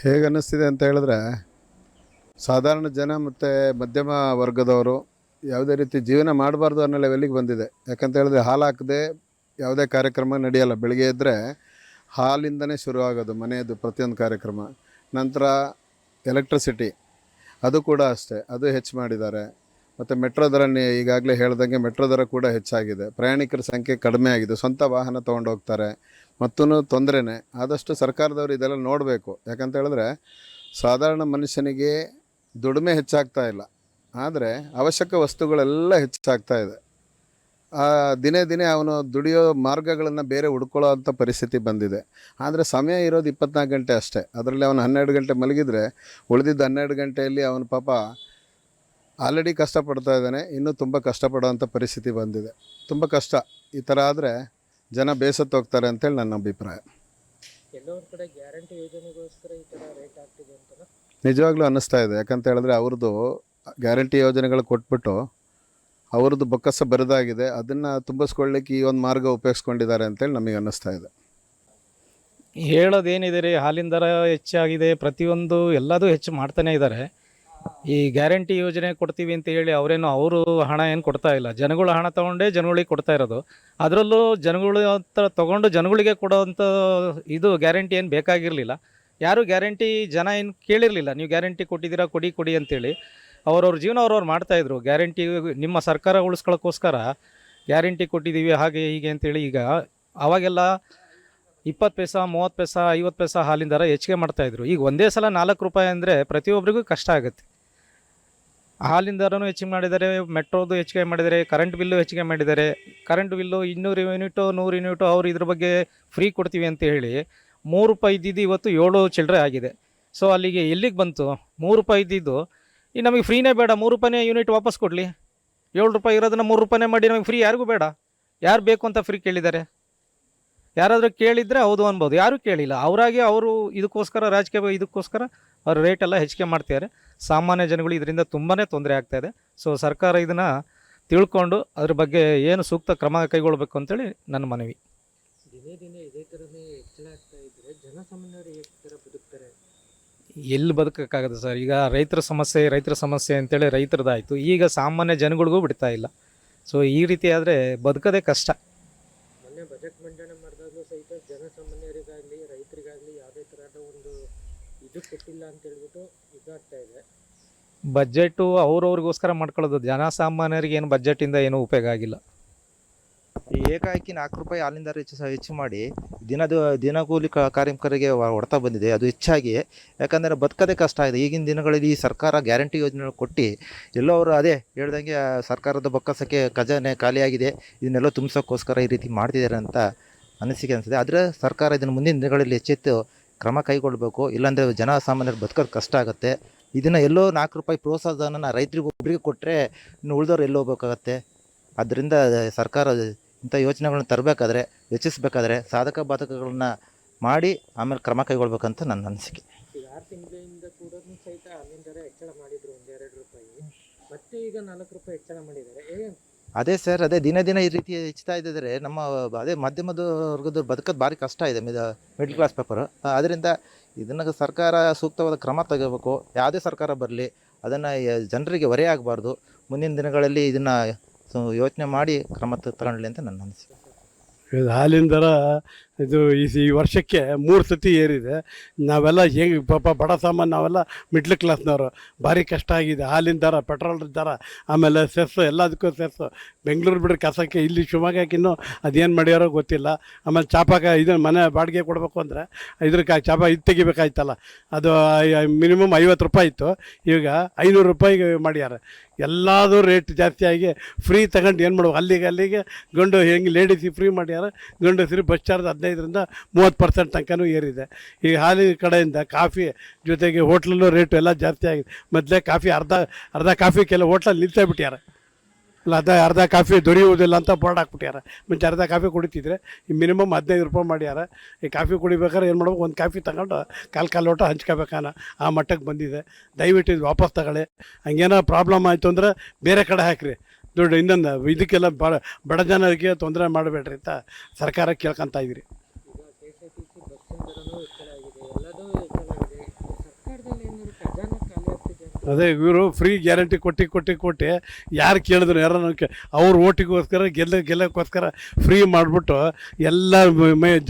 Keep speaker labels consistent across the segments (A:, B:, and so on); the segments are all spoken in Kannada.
A: ಹೇಗೆ ಅನ್ನಿಸ್ತಿದೆ ಅಂತ ಹೇಳಿದ್ರೆ, ಸಾಧಾರಣ ಜನ ಮತ್ತು ಮಧ್ಯಮ ವರ್ಗದವರು ಯಾವುದೇ ರೀತಿ ಜೀವನ ಮಾಡಬಾರ್ದು ಅನ್ನೋ ಲೆವೆಲ್ಲಿಗೆ ಬಂದಿದೆ. ಯಾಕಂತ ಹೇಳಿದ್ರೆ ಹಾಲು ಹಾಕದೆ ಯಾವುದೇ ಕಾರ್ಯಕ್ರಮ ನಡೆಯಲ್ಲ. ಬೆಳಗ್ಗೆ ಎದ್ದರೆ ಹಾಲಿಂದನೇ ಶುರುವಾಗೋದು ಮನೆಯದು ಪ್ರತಿಯೊಂದು ಕಾರ್ಯಕ್ರಮ. ನಂತರ ಎಲೆಕ್ಟ್ರಿಸಿಟಿ ಅದು ಕೂಡ ಅಷ್ಟೇ, ಅದು ಹೆಚ್ಚು ಮಾಡಿದ್ದಾರೆ. ಮತ್ತು ಮೆಟ್ರೋ ದರ ಈಗಾಗಲೇ ಹೇಳ್ದಂಗೆ ಮೆಟ್ರೋ ದರ ಕೂಡ ಹೆಚ್ಚಾಗಿದೆ. ಪ್ರಯಾಣಿಕರ ಸಂಖ್ಯೆ ಕಡಿಮೆ ಆಗಿದೆ. ಸ್ವಂತ ವಾಹನ ತೊಗೊಂಡು ಹೋಗ್ತಾರೆ ಮತ್ತೂ ತೊಂದರೆನೇ. ಆದಷ್ಟು ಸರ್ಕಾರದವರು ಇದೆಲ್ಲ ನೋಡಬೇಕು. ಯಾಕಂತ ಹೇಳಿದ್ರೆ ಸಾಧಾರಣ ಮನುಷ್ಯನಿಗೆ ದುಡಿಮೆ ಹೆಚ್ಚಾಗ್ತಾ ಇಲ್ಲ, ಆದರೆ ಅವಶ್ಯಕ ವಸ್ತುಗಳೆಲ್ಲ ಹೆಚ್ಚಾಗ್ತಾ ಇದೆ. ದಿನೇ ದಿನೇ ಅವನು ದುಡಿಯೋ ಮಾರ್ಗಗಳನ್ನು ಬೇರೆ ಹುಡ್ಕೊಳ್ಳೋ ಅಂಥ ಪರಿಸ್ಥಿತಿ ಬಂದಿದೆ. ಆದರೆ ಸಮಯ ಇರೋದು 24 ಗಂಟೆ ಅಷ್ಟೇ. ಅದರಲ್ಲಿ ಅವನು 12 ಗಂಟೆ ಮಲಗಿದರೆ ಉಳಿದಿದ್ದ 12 ಗಂಟೆಯಲ್ಲಿ ಅವನ ಪಾಪ ಆಲ್ರೆಡಿ ಕಷ್ಟಪಡ್ತಾ ಇದ್ದಾನೆ, ಇನ್ನೂ ತುಂಬ ಕಷ್ಟಪಡೋವಂಥ ಪರಿಸ್ಥಿತಿ ಬಂದಿದೆ. ತುಂಬ ಕಷ್ಟ. ಈ ಥರ ಆದರೆ ಜನ ಬೇಸತ್ತು ಹೋಗ್ತಾರೆ ಅಂತೇಳಿ ನನ್ನ ಅಭಿಪ್ರಾಯ.
B: ಎಲ್ಲೋ ಒಂದು ಕಡೆ ಗ್ಯಾರಂಟಿ ಯೋಜನೆಗೋಸ್ಕರ ಈ ಥರ ರೇಟ್ ಆಗ್ತಿದೆ ಅಂತ
A: ನಿಜವಾಗ್ಲೂ ಅನ್ನಿಸ್ತಾ ಇದೆ. ಯಾಕಂತ ಹೇಳಿದ್ರೆ ಅವ್ರದ್ದು ಗ್ಯಾರಂಟಿ ಯೋಜನೆಗಳು ಕೊಟ್ಬಿಟ್ಟು ಅವ್ರದ್ದು ಬೊಕ್ಕಸ ಬರಿದಾಗಿದೆ, ಅದನ್ನು ತುಂಬಿಸ್ಕೊಳ್ಳಿಕ್ಕೆ ಈ ಒಂದು ಮಾರ್ಗ ಉಪಯೋಗಿಸ್ಕೊಂಡಿದ್ದಾರೆ ಅಂತೇಳಿ ನಮಗೆ ಅನ್ನಿಸ್ತಾ ಇದೆ.
C: ಹೇಳೋದೇನಿದೆ ರೀ, ಹಾಲಿನ ದರ ಹೆಚ್ಚಾಗಿದೆ, ಪ್ರತಿಯೊಂದು ಎಲ್ಲದೂ ಹೆಚ್ಚು ಮಾಡ್ತಾನೆ ಇದ್ದಾರೆ. ಈ ಗ್ಯಾರಂಟಿ ಯೋಜನೆ ಕೊಡ್ತೀವಿ ಅಂತ ಹೇಳಿ ಅವರು ಹಣ ಏನು ಕೊಡ್ತಾ ಇಲ್ಲ, ಜನಗಳ ಹಣ ತೊಗೊಂಡೇ ಜನಗಳಿಗೆ ಕೊಡ್ತಾ ಇರೋದು. ಅದರಲ್ಲೂ ಜನಗಳು ಹತ್ರ ತೊಗೊಂಡು ಜನಗಳಿಗೆ ಕೊಡೋವಂಥ ಇದು ಗ್ಯಾರಂಟಿ ಏನು ಬೇಕಾಗಿರಲಿಲ್ಲ. ಯಾರೂ ಗ್ಯಾರಂಟಿ ಜನ ಏನು ಕೇಳಿರಲಿಲ್ಲ. ನೀವು ಗ್ಯಾರಂಟಿ ಕೊಟ್ಟಿದ್ದೀರಾ, ಕೊಡಿ ಅಂತೇಳಿ ಅವ್ರವ್ರ ಜೀವನ ಅವ್ರವ್ರು ಮಾಡ್ತಾಯಿದ್ರು. ಗ್ಯಾರಂಟಿ ನಿಮ್ಮ ಸರ್ಕಾರ ಉಳಿಸ್ಕೊಳ್ಳೋಕ್ಕೋಸ್ಕರ ಗ್ಯಾರಂಟಿ ಕೊಟ್ಟಿದ್ದೀವಿ ಹಾಗೆ ಹೀಗೆ ಅಂತೇಳಿ. ಈಗ ಆವಾಗೆಲ್ಲ 20 ಪೈಸಾ 30 ಪೈಸಾ 50 ಪೈಸಾ ಹಾಲಿನ ದರ ಹೆಚ್ಚಿಗೆ ಮಾಡ್ತಾಯಿದ್ರು. ಈಗ ಒಂದೇ ಸಲ 4 ರೂಪಾಯಿ ಅಂದರೆ ಪ್ರತಿಯೊಬ್ಬರಿಗೂ ಕಷ್ಟ ಆಗುತ್ತೆ. ಹಾಲಿನ ದರನೂ ಹೆಚ್ಚಿಗೆ ಮಾಡಿದ್ದಾರೆ, ಮೆಟ್ರೋದು ಹೆಚ್ಚಿಗೆ ಮಾಡಿದ್ದಾರೆ, ಕರೆಂಟ್ ಬಿಲ್ಲು ಹೆಚ್ಚಿಗೆ ಮಾಡಿದ್ದಾರೆ. ಕರೆಂಟ್ ಬಿಲ್ಲು 200 ಯೂನಿಟು 100 ಯೂನಿಟು ಅವ್ರು ಇದ್ರ ಬಗ್ಗೆ ಫ್ರೀ ಕೊಡ್ತೀವಿ ಅಂತ ಹೇಳಿ 3 ರೂಪಾಯಿ ಇದ್ದಿದ್ದು ಇವತ್ತು 7 ಚಿಲ್ಲರೆ ಆಗಿದೆ. ಸೊ ಅಲ್ಲಿಗೆ ಎಲ್ಲಿಗೆ ಬಂತು? 3 ರೂಪಾಯಿ ಇದ್ದಿದ್ದು ಈಗ ನಮಗೆ ಫ್ರೀನೇ ಬೇಡ, 3 ರೂಪಾಯಿನೇ ಯೂನಿಟ್ ವಾಪಸ್ ಕೊಡಲಿ. 7 ರೂಪಾಯಿ ಇರೋದನ್ನು 3 ರೂಪಾಯಿನೇ ಮಾಡಿ ನಮಗೆ ಫ್ರೀ ಯಾರಿಗೂ ಬೇಡ. ಯಾರು ಬೇಕು ಅಂತ ಫ್ರೀ ಕೇಳಿದ್ದಾರೆ? ಯಾರಾದರೂ ಕೇಳಿದರೆ ಹೌದು ಅನ್ಬೋದು, ಯಾರೂ ಕೇಳಿಲ್ಲ. ಅವರಾಗಿ ಅವರು ಇದಕ್ಕೋಸ್ಕರ ರಾಜಕೀಯ ಇದಕ್ಕೋಸ್ಕರ ಅವ್ರು ರೇಟೆಲ್ಲ ಹೆಚ್ಚಿಗೆ ಮಾಡ್ತಿದ್ದಾರೆ. ಸಾಮಾನ್ಯ ಜನಗಳು ಇದರಿಂದ ತುಂಬಾ ತೊಂದರೆ ಆಗ್ತಾಯಿದೆ. ಸೊ ಸರ್ಕಾರ ಇದನ್ನು ತಿಳ್ಕೊಂಡು ಅದ್ರ ಬಗ್ಗೆ ಏನು ಸೂಕ್ತ ಕ್ರಮ ಕೈಗೊಳ್ಳಬೇಕು ಅಂತೇಳಿ ನನ್ನ ಮನವಿ.
B: ದಿನೇ ದಿನೇ ಇದೇ ಥರನೇ ಹೆಚ್ಚಳ ಆಗ್ತಾ ಇದ್ದರೆ ಜನಸಾಮಾನ್ಯರು ಹೇಗೆ ಥರ ಬದುಕ್ತಾರೆ?
C: ಎಲ್ಲಿ ಬದುಕೋಕ್ಕಾಗುತ್ತೆ ಸರ್? ಈಗ ರೈತರ ಸಮಸ್ಯೆ ಅಂತೇಳಿ ರೈತರದಾಯಿತು, ಈಗ ಸಾಮಾನ್ಯ ಜನಗಳಿಗೂ ಬಿಡ್ತಾ ಇಲ್ಲ. ಸೊ ಈ ರೀತಿ ಆದರೆ ಬದುಕೋದೇ ಕಷ್ಟ.
B: ಮೊನ್ನೆ ಬಜೆಟ್ ಮಂಡನೆ ಮಾಡಿದಾಗಲೂ ಸಹಿತ ಜನಸಾಮಾನ್ಯರಿಗಾಗಲಿ ರೈತರಿಗಾಗಲಿ ಯಾವುದೇ ಥರದ ಒಂದು ಇದು ಕೊಟ್ಟಿಲ್ಲ ಅಂತ ಹೇಳ್ಬಿಟ್ಟು ಇದಾಗ್ತಾ ಇದೆ.
C: ಬಜೆಟು ಅವ್ರವ್ರಿಗೋಸ್ಕರ ಮಾಡ್ಕೊಳ್ಳೋದು, ಜನಸಾಮಾನ್ಯರಿಗೆ ಏನು ಬಜೆಟಿಂದ ಏನೂ ಉಪಯೋಗ ಆಗಿಲ್ಲ.
D: ಈ ಏಕಾಏಕಿ 4 ರೂಪಾಯಿ ಹಾಲಿನ ದರ ಹೆಚ್ಚು ಮಾಡಿ ದಿನಗೂಲಿ ಕಾರ್ಮಿಕರಿಗೆ ಹೊಡ್ತಾ ಬಂದಿದೆ. ಅದು ಹೆಚ್ಚಾಗಿ, ಯಾಕಂದರೆ ಬದುಕೋದೇ ಕಷ್ಟ ಇದೆ. ಈಗಿನ ದಿನಗಳಲ್ಲಿ ಈ ಸರ್ಕಾರ ಗ್ಯಾರಂಟಿ ಯೋಜನೆಗಳು ಕೊಟ್ಟು ಎಲ್ಲೋ ಅವರು ಅದೇ ಹೇಳ್ದಂಗೆ ಸರ್ಕಾರದ ಬೊಕ್ಕಸಕ್ಕೆ ಖಜಾನೆ ಖಾಲಿಯಾಗಿದೆ, ಇದನ್ನೆಲ್ಲ ತುಂಬಿಸೋಕ್ಕೋಸ್ಕರ ಈ ರೀತಿ ಮಾಡ್ತಿದ್ದಾರೆ ಅಂತ ಅನಿಸಿಕೆ ಅನಿಸಿದೆ. ಆದರೆ ಸರ್ಕಾರ ಇದನ್ನು ಮುಂದಿನ ದಿನಗಳಲ್ಲಿ ಎಚ್ಚೆತ್ತು ಕ್ರಮ ಕೈಗೊಳ್ಳಬೇಕು. ಇಲ್ಲಾಂದರೆ ಜನಸಾಮಾನ್ಯರು ಬದುಕೋದು ಕಷ್ಟ ಆಗುತ್ತೆ. ಇದನ್ನು ಎಲ್ಲೋ 4 ರೂಪಾಯಿ ಪ್ರೋತ್ಸಾಹನ ರೈತರಿಗೆ ಒಬ್ಬರಿಗೆ ಕೊಟ್ಟರೆ ಇನ್ನು ಉಳಿದವ್ರು ಎಲ್ಲಿ ಹೋಗ್ಬೇಕಾಗತ್ತೆ. ಆದ್ದರಿಂದ ಸರ್ಕಾರ ಇಂಥ ಯೋಜನೆಗಳನ್ನ ತರಬೇಕಾದ್ರೆ, ಹೆಚ್ಚಿಸಬೇಕಾದ್ರೆ ಸಾಧಕ ಬಾಧಕಗಳನ್ನ ಮಾಡಿ ಆಮೇಲೆ ಕ್ರಮ ಕೈಗೊಳ್ಬೇಕಂತ ನನ್ನ ಅನಿಸಿಕೆ.
B: ಈಗ 6 ತಿಂಗಳಿಂದ ಕೂಡ ಸಹಿತ ಹಾಲಿನ ದರ ಹೆಚ್ಚಳ ಮಾಡಿದ್ರು 1-2 ರೂಪಾಯಿ, ಮತ್ತೆ ಈಗ 4 ರೂಪಾಯಿ ಹೆಚ್ಚಳ ಮಾಡಿದ್ದಾರೆ.
D: ಅದೇ ಸರ್, ಅದೇ ದಿನ ಈ ರೀತಿ ಹೆಚ್ಚುತ್ತಾ ಇದ್ದಿದ್ರೆ ನಮ್ಮ ಅದೇ ಮಧ್ಯಮದ ವರ್ಗದವ್ರು ಬದುಕೋದು ಭಾರಿ ಕಷ್ಟ ಇದೆ, ಮಿಡ್ಲ್ ಕ್ಲಾಸ್ ಪೇಪರು. ಅದರಿಂದ ಇದನ್ನು ಸರ್ಕಾರ ಸೂಕ್ತವಾದ ಕ್ರಮ ತಗೋಬೇಕು. ಯಾವುದೇ ಸರ್ಕಾರ ಬರಲಿ ಅದನ್ನು ಜನರಿಗೆ ಹೊರೆ ಆಗಬಾರ್ದು. ಮುಂದಿನ ದಿನಗಳಲ್ಲಿ ಇದನ್ನು ಯೋಚನೆ ಮಾಡಿ ಕ್ರಮ ತಗೊಳ್ಳಿ ಅಂತ ನನ್ನ ಅನಿಸಿಕೆ.
E: ಹಾಲಿನ ದರ ಇದು ಈ ವರ್ಷಕ್ಕೆ 3 ಸತಿ ಏರಿದೆ. ನಾವೆಲ್ಲ ಹೇಗೆ ಪಾಪ ಬಡ ಸಾಮಾನು, ನಾವೆಲ್ಲ ಮಿಡ್ಲ್ ಕ್ಲಾಸ್ನವರು, ಭಾರಿ ಕಷ್ಟ ಆಗಿದೆ. ಹಾಲಿನ ದರ, ಪೆಟ್ರೋಲ್ ದರ, ಆಮೇಲೆ ಸೆಸ್ಸು, ಎಲ್ಲದಕ್ಕೂ ಸೆಸ್ಸು. ಬೆಂಗಳೂರು ಬಿಡ್ರಿ ಕಸಕ್ಕೆ, ಇಲ್ಲಿ ಶಿವಮೊಗ್ಗಕ್ಕಿನ್ನೂ ಅದೇನು ಮಾಡ್ಯಾರೋ ಗೊತ್ತಿಲ್ಲ. ಆಮೇಲೆ ಚಾಪಾಕ ಇದನ್ನು ಮನೆ ಬಾಡಿಗೆ ಕೊಡಬೇಕು ಅಂದರೆ ಇದ್ರಕ್ಕೆ ಚಾಪ ಇದು ತೆಗಿಬೇಕಾಯ್ತಲ್ಲ, ಅದು ಮಿನಿಮಮ್ 50 ರೂಪಾಯಿ ಇತ್ತು, ಈಗ 500 ರೂಪಾಯಿಗೆ ಮಾಡ್ಯಾರ. ಎಲ್ಲದೂ ರೇಟ್ ಜಾಸ್ತಿ ಆಗಿ ಫ್ರೀ ತಗೊಂಡು ಏನು ಮಾಡ್ಬೇಕು, ಅಲ್ಲಿಗೆ ಗಂಡು ಹೆಂಗೆ ಲೇಡೀಸಿಗೆ ಫ್ರೀ ಮಾಡ್ಯಾರ, ಗಂಡಸರಿಗೆ ಬಸ್ ಚಾರ್ಜ್ 15% 30% ತನಕನೂ ಏರಿದೆ. ಈ ಹಾಲಿನ ಕಡೆಯಿಂದ ಕಾಫಿ ಜೊತೆಗೆ ಹೋಟ್ಲಲ್ಲೂ ರೇಟು ಎಲ್ಲ ಜಾಸ್ತಿ ಆಗಿದೆ. ಮೊದಲೇ ಕಾಫಿ ಅರ್ಧ ಕಾಫಿ ಕೆಲವು ಹೋಟ್ಲಲ್ಲಿ ನಿಲ್ಸೇ ಬಿಟ್ಟಾರ. ಇಲ್ಲ ಅರ್ಧ ಕಾಫಿ ದೊರೆಯುವುದಿಲ್ಲ ಅಂತ ಬೋರ್ಡ್ ಹಾಕ್ಬಿಟ್ಟಾರ. ಮುಂಚೆ ಅರ್ಧ ಕಾಫಿ ಕುಡಿತಿದ್ರೆ ಈ ಮಿನಿಮಮ್ 15 ರೂಪಾಯಿ ಮಾಡ್ಯಾರ. ಈ ಕಾಫಿ ಕುಡಿಬೇಕಾದ್ರೆ ಏನು ಮಾಡ್ಬೇಕು, ಒಂದು ಕಾಫಿ ತಗೊಂಡು ಕಾಲು ಲೋಟ ಹಂಚ್ಕೋಬೇಕಾನ ಆ ಮಟ್ಟಕ್ಕೆ ಬಂದಿದೆ. ದಯವಿಟ್ಟು ಇದು ವಾಪಸ್ ತಗೊಳ್ಳಿ. ಹಂಗೇನೋ ಪ್ರಾಬ್ಲಮ್ ಆಯಿತು ಅಂದರೆ ಬೇರೆ ಕಡೆ ಹಾಕಿರಿ ದುಡ್ಡು. ಇನ್ನೊಂದು ಇದಕ್ಕೆಲ್ಲ ಬಡ ಜನರಿಗೆ ತೊಂದರೆ ಮಾಡಬೇಡ್ರಿ ಅಂತ ಸರ್ಕಾರ ಕೇಳ್ಕೊತಾ ಇದ್ದೀರಿ.
B: ಈಗ KSRTC ಬಸ್ಸಿನ ದರನೂ ಹೆಚ್ಚಳ ಆಗಿದೆ, ಎಲ್ಲದೂ ಹೆಚ್ಚಳ ಆಗಿದೆ.
E: ಅದೇ ಇವರು ಫ್ರೀ ಗ್ಯಾರಂಟಿ ಕೊಟ್ಟು ಯಾರು ಕೇಳಿದ್ರು ಯಾರನ್ನ ಅವ್ರ ಓಟಿಗೋಸ್ಕರ ಗೆಲ್ಲಕ್ಕೋಸ್ಕರ ಫ್ರೀ ಮಾಡಿಬಿಟ್ಟು ಎಲ್ಲ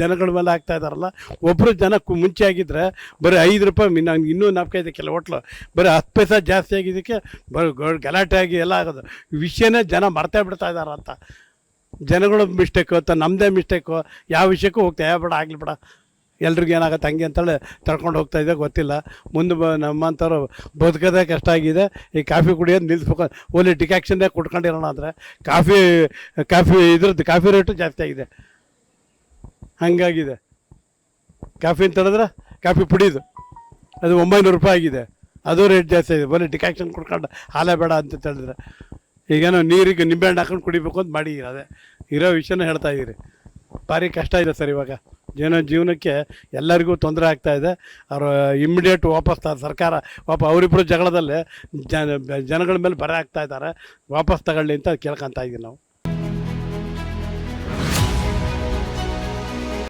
E: ಜನಗಳ ಮೇಲೆ ಆಗ್ತಾ ಇದ್ದಾರಲ್ಲ. ಒಬ್ಬರು ಜನ ಮುಂಚೆ ಆಗಿದ್ದರೆ ಬರೀ 5 ರೂಪಾಯಿ ನಂಗೆ ಇನ್ನೂ ನಾಲ್ಕು ಇದೆ ಕೆಲವು ಹೋಟ್ಲು ಬರೀ 10 ಪೈಸೆ ಜಾಸ್ತಿ ಆಗಿದ್ದಕ್ಕೆ ಗಲಾಟೆ ಆಗಿ ಎಲ್ಲ ಆಗೋದು. ವಿಷಯನೇ ಜನ ಮರ್ತೇ ಬಿಡ್ತಾ ಇದ್ದಾರೆ ಅಂತ. ಜನಗಳು ಮಿಸ್ಟೇಕು ಅಂತ ನಮ್ಮದೇ ಮಿಸ್ಟೇಕು, ಯಾವ ವಿಷಯಕ್ಕೂ ಹೋಗ್ತಾ ಬೇಡ ಆಗಲಿ ಬೇಡ ಎಲ್ರಿಗೂ ಏನಾಗುತ್ತೆ ಹಂಗೆ ಅಂತೇಳಿ ತಳ್ಕೊಂಡು ಹೋಗ್ತಾಯಿದ್ದೆ. ಗೊತ್ತಿಲ್ಲ ಮುಂದೆ ನಮ್ಮಂಥವ್ರು ಬದುಕೋದೇ ಕಷ್ಟ ಆಗಿದೆ. ಈ ಕಾಫಿ ಕುಡಿಯೋದು ನಿಲ್ಲಿಸ್ಬೇಕು, ಓನ್ಲಿ ಡಿಕಾಕ್ಷನ್ನೇ ಕುಟ್ಕೊಂಡಿರೋಣ ಅಂದರೆ ಇದ್ರದ್ದು ಕಾಫಿ ರೇಟು ಜಾಸ್ತಿ ಆಗಿದೆ. ಹಂಗಾಗಿದೆ. ಕಾಫಿ ಅಂತ ಹೇಳಿದ್ರೆ ಕಾಫಿ ಪುಡಿದು ಅದು 900 ರೂಪಾಯಿ ಆಗಿದೆ, ಅದು ರೇಟ್ ಜಾಸ್ತಿ ಆಗಿದೆ. ಬರೀ ಡಿಕಾಕ್ಷನ್ ಕುಡ್ಕೊಂಡು ಹಾಲೇ ಬೇಡ ಅಂತ ಹೇಳಿದ್ರೆ ಈಗೇನೋ ನೀರಿಗೆ ನಿಂಬೆಹಣ್ಣು ಹಾಕೊಂಡು ಕುಡಿಬೇಕು ಅಂತ ಮಾಡಿ ಅದೇ ಇರೋ ವಿಷಯನ ಹೇಳ್ತಾ ಇದ್ದೀರಿ. ಭಾರಿ ಕಷ್ಟ ಇದೆ ಸರ್ ಇವಾಗ ಜೀವನಕ್ಕೆ ಎಲ್ಲರಿಗೂ ತೊಂದರೆ ಆಗ್ತಾಯಿದೆ. ಅವರು ಇಮ್ಮಿಡಿಯೇಟ್ ವಾಪಸ್ ಸರ್ಕಾರ ಅವರಿಬ್ಬರು ಜಗಳದಲ್ಲೇ ಜನಗಳ ಮೇಲೆ ಬರ ಆಗ್ತಾ ಇದ್ದಾರೆ, ವಾಪಸ್ ತಗೊಳ್ಳಿ ಅಂತ ಕೇಳ್ಕೊತಾ ಇದ್ದೀವಿ ನಾವು.